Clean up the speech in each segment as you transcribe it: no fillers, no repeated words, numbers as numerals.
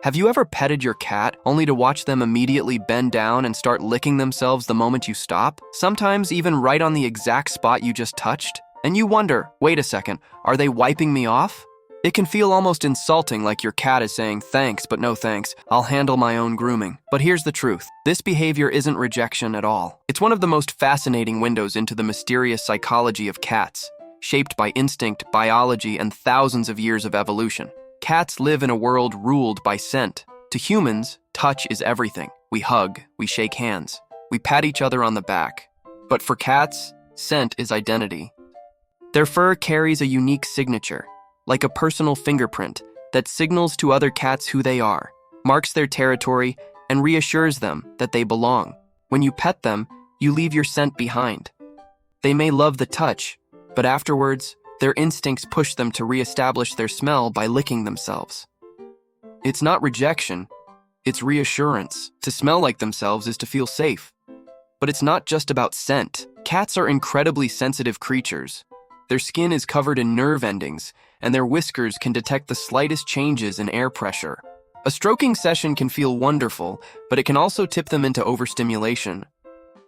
Have you ever petted your cat only to watch them immediately bend down and start licking themselves the moment you stop? Sometimes even right on the exact spot you just touched? And you wonder, wait a second, are they wiping me off? It can feel almost insulting, like your cat is saying, thanks, but no thanks. I'll handle my own grooming. But here's the truth. This behavior isn't rejection at all. It's one of the most fascinating windows into the mysterious psychology of cats, shaped by instinct, biology, and thousands of years of evolution. Cats live in a world ruled by scent. To humans, touch is everything. We hug, we shake hands, we pat each other on the back. But for cats, scent is identity. Their fur carries a unique signature, like a personal fingerprint that signals to other cats who they are, marks their territory, and reassures them that they belong. When you pet them, you leave your scent behind. They may love the touch, but afterwards, their instincts push them to reestablish their smell by licking themselves. It's not rejection, it's reassurance. To smell like themselves is to feel safe. But it's not just about scent. Cats are incredibly sensitive creatures. Their skin is covered in nerve endings, and their whiskers can detect the slightest changes in air pressure. A stroking session can feel wonderful, but it can also tip them into overstimulation.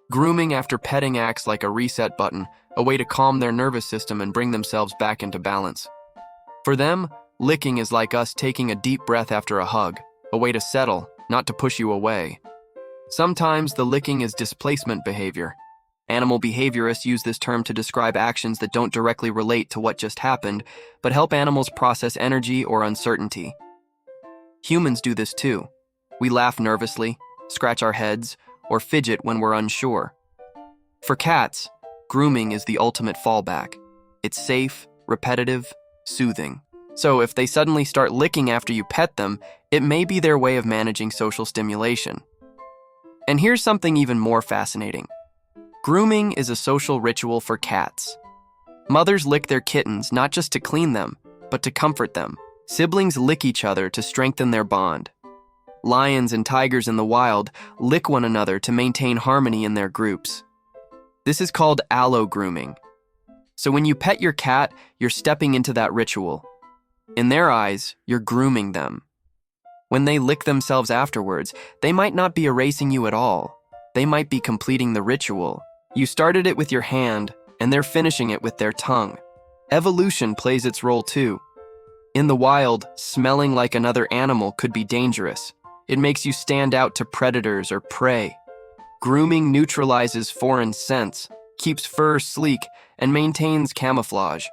Grooming after petting acts like a reset button, a way to calm their nervous system and bring themselves back into balance. For them, licking is like us taking a deep breath after a hug, a way to settle, not to push you away. Sometimes the licking is displacement behavior. Animal behaviorists use this term to describe actions that don't directly relate to what just happened, but help animals process energy or uncertainty. Humans do this too. We laugh nervously, scratch our heads, or fidget when we're unsure. For cats, grooming is the ultimate fallback. It's safe, repetitive, soothing. So if they suddenly start licking after you pet them, it may be their way of managing social stimulation. And here's something even more fascinating. Grooming is a social ritual for cats. Mothers lick their kittens not just to clean them, but to comfort them. Siblings lick each other to strengthen their bond. Lions and tigers in the wild lick one another to maintain harmony in their groups. This is called allo-grooming. So when you pet your cat, you're stepping into that ritual. In their eyes, you're grooming them. When they lick themselves afterwards, they might not be erasing you at all. They might be completing the ritual. You started it with your hand, and they're finishing it with their tongue. Evolution plays its role too. In the wild, smelling like another animal could be dangerous. It makes you stand out to predators or prey. Grooming neutralizes foreign scents, keeps fur sleek, and maintains camouflage.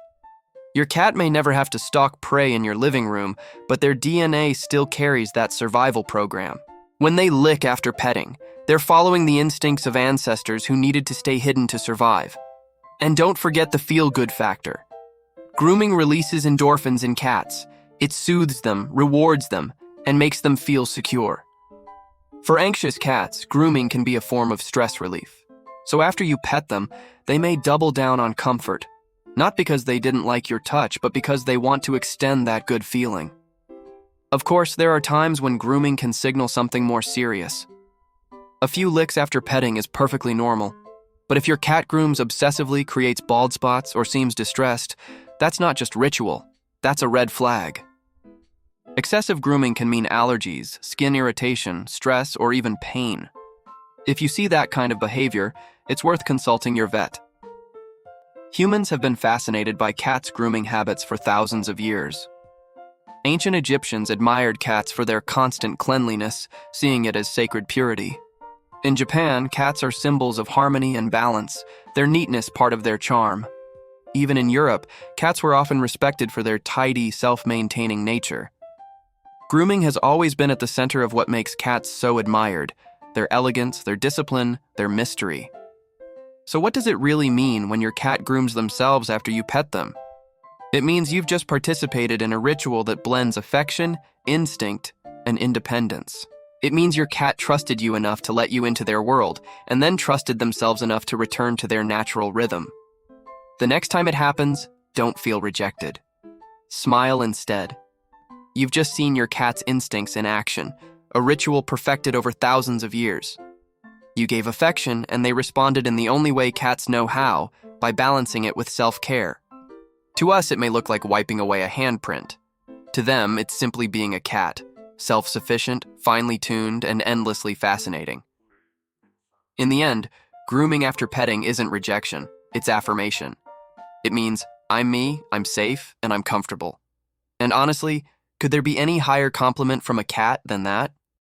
Your cat may never have to stalk prey in your living room, but their DNA still carries that survival program. When they lick after petting, they're following the instincts of ancestors who needed to stay hidden to survive. And don't forget the feel-good factor. Grooming releases endorphins in cats. It soothes them, rewards them, and makes them feel secure. For anxious cats, grooming can be a form of stress relief. So after you pet them, they may double down on comfort, not because they didn't like your touch, but because they want to extend that good feeling. Of course, there are times when grooming can signal something more serious. A few licks after petting is perfectly normal, but if your cat grooms obsessively, creates bald spots, or seems distressed, that's not just ritual, that's a red flag. Excessive grooming can mean allergies, skin irritation, stress, or even pain. If you see that kind of behavior, it's worth consulting your vet. Humans have been fascinated by cats' grooming habits for thousands of years. Ancient Egyptians admired cats for their constant cleanliness, seeing it as sacred purity. In Japan, cats are symbols of harmony and balance, their neatness part of their charm. Even in Europe, cats were often respected for their tidy, self-maintaining nature. Grooming has always been at the center of what makes cats so admired: their elegance, their discipline, their mystery. So what does it really mean when your cat grooms themselves after you pet them? It means you've just participated in a ritual that blends affection, instinct, and independence. It means your cat trusted you enough to let you into their world, and then trusted themselves enough to return to their natural rhythm. The next time it happens, don't feel rejected. Smile instead. You've just seen your cat's instincts in action, a ritual perfected over thousands of years. You gave affection, and they responded in the only way cats know how, by balancing it with self-care. To us, it may look like wiping away a handprint. To them, it's simply being a cat, self-sufficient, finely tuned, and endlessly fascinating. In the end, grooming after petting isn't rejection, it's affirmation. It means, I'm me, I'm safe, and I'm comfortable. And honestly, could there be any higher compliment from a cat than that?